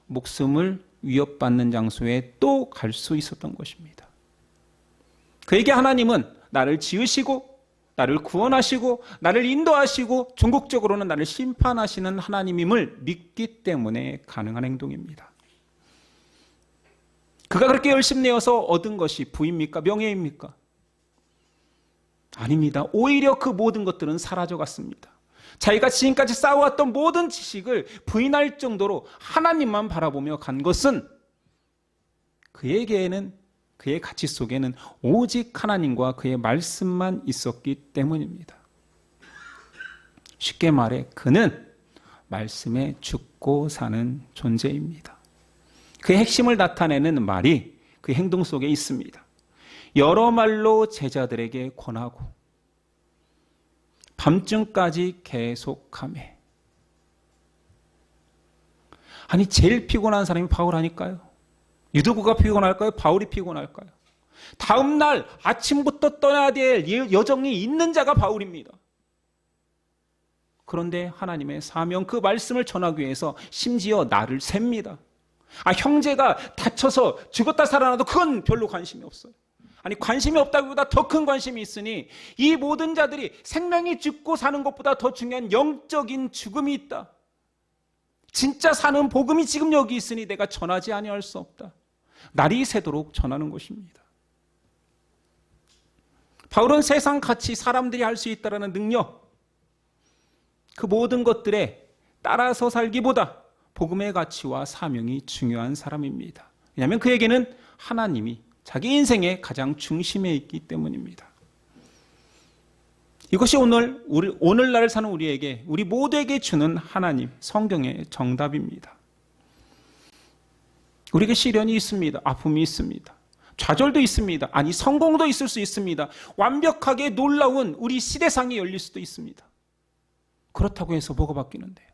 목숨을 위협받는 장소에 또 갈 수 있었던 것입니다. 그에게 하나님은 나를 지으시고 나를 구원하시고 나를 인도하시고 종국적으로는 나를 심판하시는 하나님임을 믿기 때문에 가능한 행동입니다. 그가 그렇게 열심히 내어서 얻은 것이 부입니까? 명예입니까? 아닙니다. 오히려 그 모든 것들은 사라져갔습니다. 자기가 지금까지 쌓아왔던 모든 지식을 부인할 정도로 하나님만 바라보며 간 것은 그에게는, 그의 가치 속에는 오직 하나님과 그의 말씀만 있었기 때문입니다. 쉽게 말해 그는 말씀에 죽고 사는 존재입니다. 그의 핵심을 나타내는 말이 그 행동 속에 있습니다. 여러 말로 제자들에게 권하고 밤중까지 계속하매. 아니, 제일 피곤한 사람이 바울 아닐까요? 유두구가 피곤할까요? 바울이 피곤할까요? 다음 날 아침부터 떠나야 될 여정이 있는 자가 바울입니다. 그런데 하나님의 사명, 그 말씀을 전하기 위해서 심지어 나를 셉니다. 형제가 다쳐서 죽었다 살아나도 그건 별로 관심이 없어요. 아니, 관심이 없다기보다 더 큰 관심이 있으니 이 모든 자들이 생명이 죽고 사는 것보다 더 중요한 영적인 죽음이 있다. 진짜 사는 복음이 지금 여기 있으니 내가 전하지 아니할 수 없다. 날이 새도록 전하는 것입니다. 바울은 세상 가치, 사람들이 할 수 있다는 능력, 그 모든 것들에 따라서 살기보다 복음의 가치와 사명이 중요한 사람입니다. 왜냐하면 그에게는 하나님이 자기 인생의 가장 중심에 있기 때문입니다. 이것이 오늘날 사는 우리에게, 우리 모두에게 주는 하나님, 성경의 정답입니다. 우리에게 시련이 있습니다. 아픔이 있습니다. 좌절도 있습니다. 아니, 성공도 있을 수 있습니다. 완벽하게 놀라운 우리 시대상이 열릴 수도 있습니다. 그렇다고 해서 뭐가 바뀌는데요?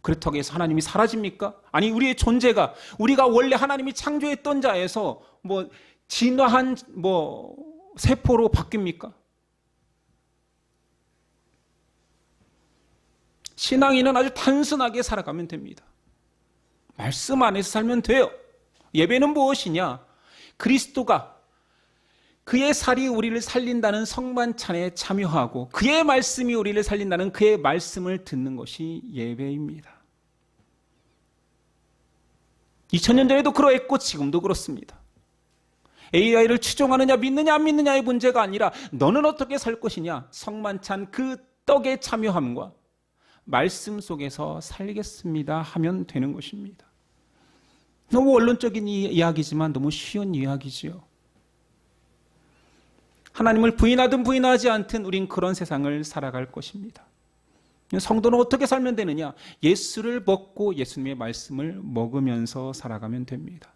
그렇다고 해서 하나님이 사라집니까? 아니, 우리의 존재가, 우리가 원래 하나님이 창조했던 자에서 진화한 세포로 바뀝니까? 신앙인은 아주 단순하게 살아가면 됩니다. 말씀 안에서 살면 돼요. 예배는 무엇이냐? 그리스도가 그의 살이 우리를 살린다는 성만찬에 참여하고 그의 말씀이 우리를 살린다는 그의 말씀을 듣는 것이 예배입니다. 2000년 전에도 그러했고 지금도 그렇습니다. AI를 추종하느냐 믿느냐 안 믿느냐의 문제가 아니라 너는 어떻게 살 것이냐, 성만찬 그 떡에 참여함과 말씀 속에서 살겠습니다 하면 되는 것입니다. 너무 원론적인 이야기지만 너무 쉬운 이야기지요. 하나님을 부인하든 부인하지 않든 우린 그런 세상을 살아갈 것입니다. 성도는 어떻게 살면 되느냐? 예수를 먹고 예수님의 말씀을 먹으면서 살아가면 됩니다.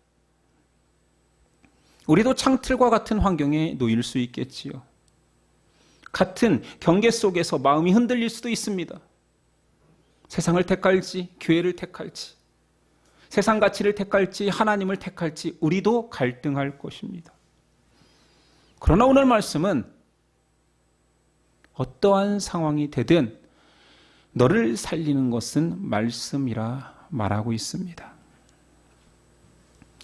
우리도 창틀과 같은 환경에 놓일 수 있겠지요. 같은 경계 속에서 마음이 흔들릴 수도 있습니다. 세상을 택할지 교회를 택할지, 세상 가치를 택할지 하나님을 택할지 우리도 갈등할 것입니다. 그러나 오늘 말씀은 어떠한 상황이 되든 너를 살리는 것은 말씀이라 말하고 있습니다.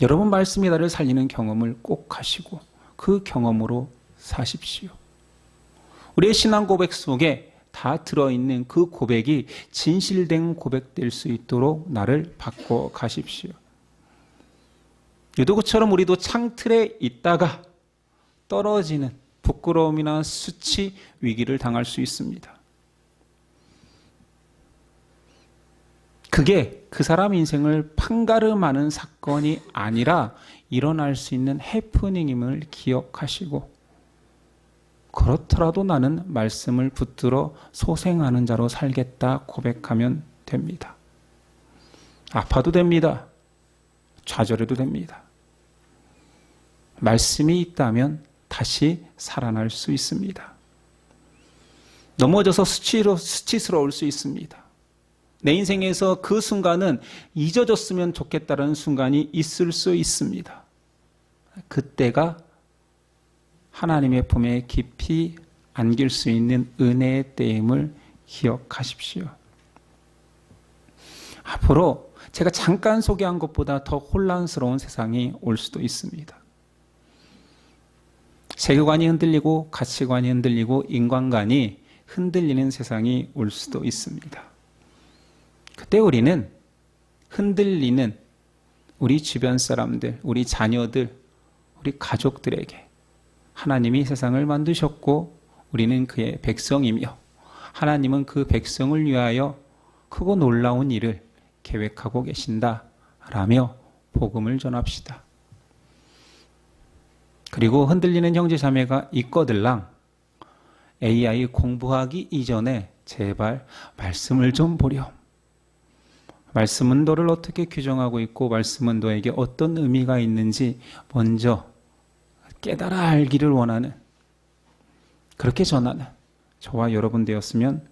여러분, 말씀이 나를 살리는 경험을 꼭 하시고 그 경험으로 사십시오. 우리의 신앙 고백 속에 다 들어있는 그 고백이 진실된 고백될 수 있도록 나를 바꿔 가십시오. 유도구처럼 우리도 창틀에 있다가 떨어지는 부끄러움이나 수치, 위기를 당할 수 있습니다. 그게 그 사람 인생을 판가름하는 사건이 아니라 일어날 수 있는 해프닝임을 기억하시고, 그렇더라도 나는 말씀을 붙들어 소생하는 자로 살겠다 고백하면 됩니다. 아파도 됩니다. 좌절해도 됩니다. 말씀이 있다면 다시 살아날 수 있습니다. 넘어져서 수치스러울 수 있습니다. 내 인생에서 그 순간은 잊어졌으면 좋겠다는 순간이 있을 수 있습니다. 그때가 하나님의 품에 깊이 안길 수 있는 은혜의 때임을 기억하십시오. 앞으로 제가 잠깐 소개한 것보다 더 혼란스러운 세상이 올 수도 있습니다. 세계관이 흔들리고 가치관이 흔들리고 인간관이 흔들리는 세상이 올 수도 있습니다. 그때 우리는 흔들리는 우리 주변 사람들, 우리 자녀들, 우리 가족들에게 하나님이 세상을 만드셨고 우리는 그의 백성이며 하나님은 그 백성을 위하여 크고 놀라운 일을 계획하고 계신다라며 복음을 전합시다. 그리고 흔들리는 형제 자매가 있거들랑 AI 공부하기 이전에 제발 말씀을 좀 보렴. 말씀은 너를 어떻게 규정하고 있고 말씀은 너에게 어떤 의미가 있는지 먼저 깨달아 알기를 원하는, 그렇게 전하는 저와 여러분 되었으면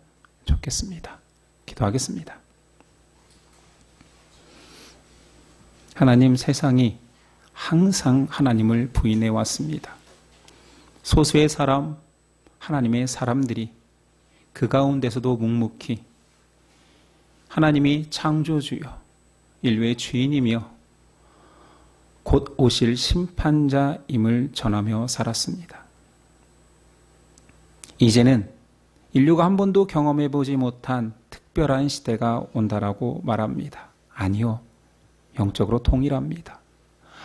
좋겠습니다. 기도하겠습니다. 하나님, 세상이 항상 하나님을 부인해 왔습니다. 소수의 사람, 하나님의 사람들이 그 가운데서도 묵묵히 하나님이 창조주요 인류의 주인이며 곧 오실 심판자임을 전하며 살았습니다. 이제는 인류가 한 번도 경험해보지 못한 특별한 시대가 온다라고 말합니다. 아니요, 영적으로 동일합니다.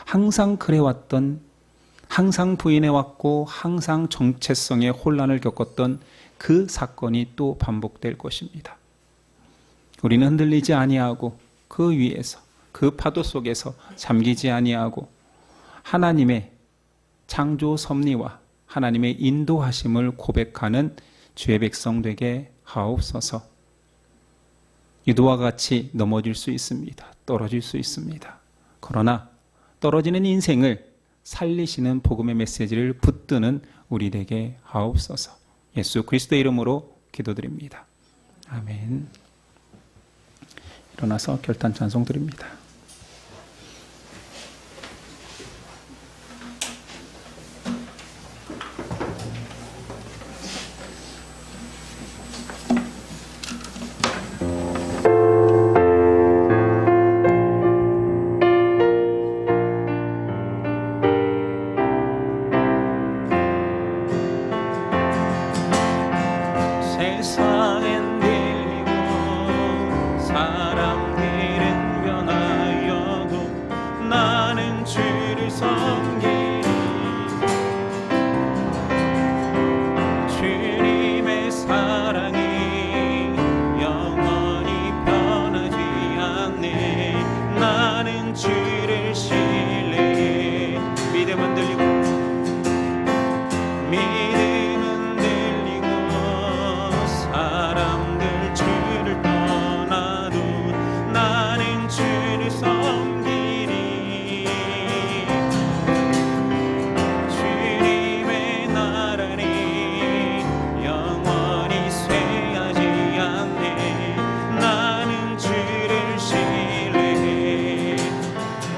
항상 그래왔던, 항상 부인해왔고 항상 정체성의 혼란을 겪었던 그 사건이 또 반복될 것입니다. 우리는 흔들리지 아니하고 그 위에서, 그 파도 속에서 잠기지 아니하고 하나님의 창조 섭리와 하나님의 인도하심을 고백하는 주의 백성 되게 하옵소서. 유도와 같이 넘어질 수 있습니다. 떨어질 수 있습니다. 그러나 떨어지는 인생을 살리시는 복음의 메시지를 붙드는 우리 되게 하옵소서. 예수 그리스도의 이름으로 기도드립니다. 아멘. 일어나서 결단 찬송 드립니다. 세상엔 들리고 사람들은 변하여도 나는 주를 섬기리. 주님의 사랑이 영원히 변하지 않네. 나는 주를 신뢰해. 믿음은 들리고 믿음은 들리고 사람들 주를 떠나도 나는 주를 섬기리. 주님의 나라니 영원히 쇠하지 않네. 나는 주를 신뢰해.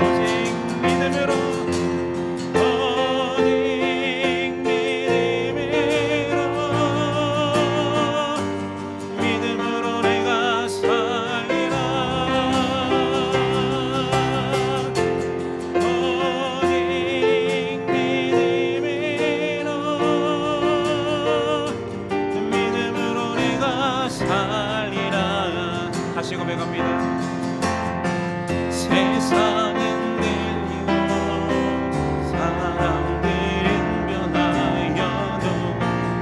오직 믿음으로 믿음으로 내가 살리라. 오직 믿음으로 내가 살리라. 다시 고백합니다. 세상은 들리고 사람들은 변하여도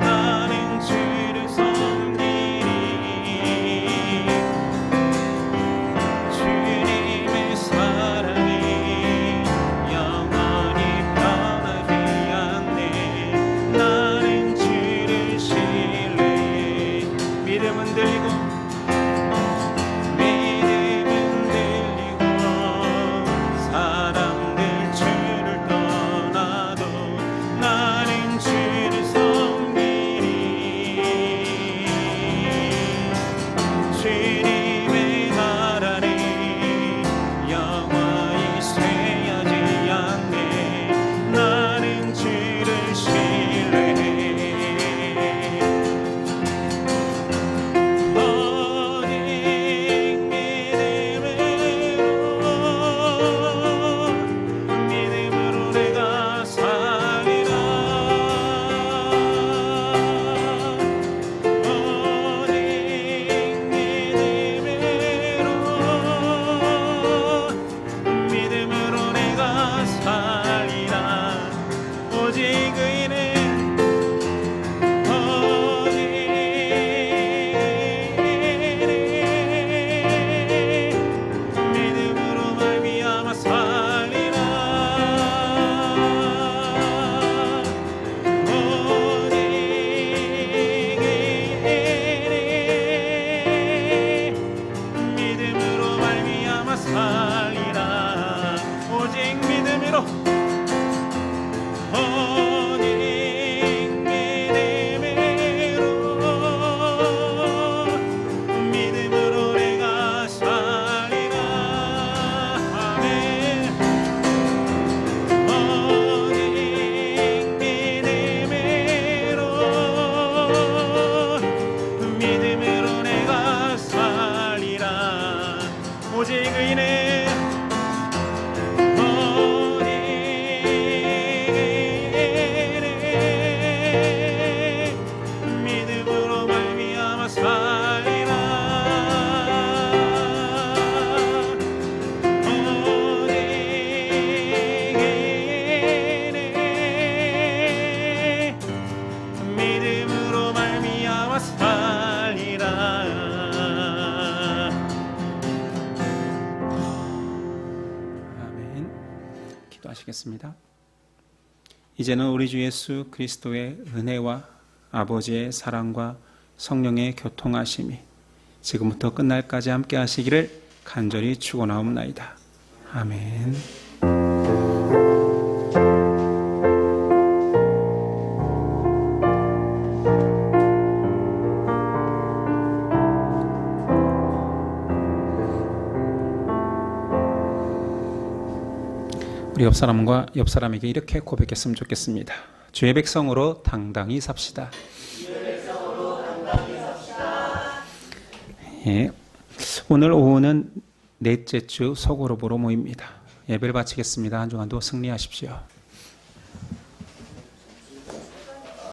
나는 주를 섬기리. 주님의 사랑이 영원히 변하지 않네. 나는 주를 신뢰해. 믿음은 들리고 믿음은 들리고 사람들 주를 떠나도 나는 주를 섬기리. 주님의 나라니 영원히 쇠하지 않네. 나는 주를 신뢰해. 믿음으로 내가 살리라. 오직 믿음으로 내가 살리라. 오직 의인은 믿음으로 말미암아 살리라. 오직 믿음으로 말미암아 살리라. 오직 믿음으로 오직 믿음으로 내가 살리라. 아멘. 오직 믿음으로 내가 살리라. 오직 의인은 믿음으로 말미암아 살리라. 오직 믿음으로 말미암아 살리라. 아멘. 기도하시겠습니다. 이제는 우리 주 예수 그리스도의 은혜와 아버지의 사랑과 성령의 교통하심이 지금부터 끝날까지 함께 하시기를 간절히 축원하옵나이다. 아멘. 우리 옆 사람과 옆 사람에게 이렇게 고백했으면 좋겠습니다. 주의 백성으로 당당히 삽시다. 예. 오늘 오후는 넷째 주 소그룹으로 모입니다. 예배를 바치겠습니다. 한 주간도 승리하십시오.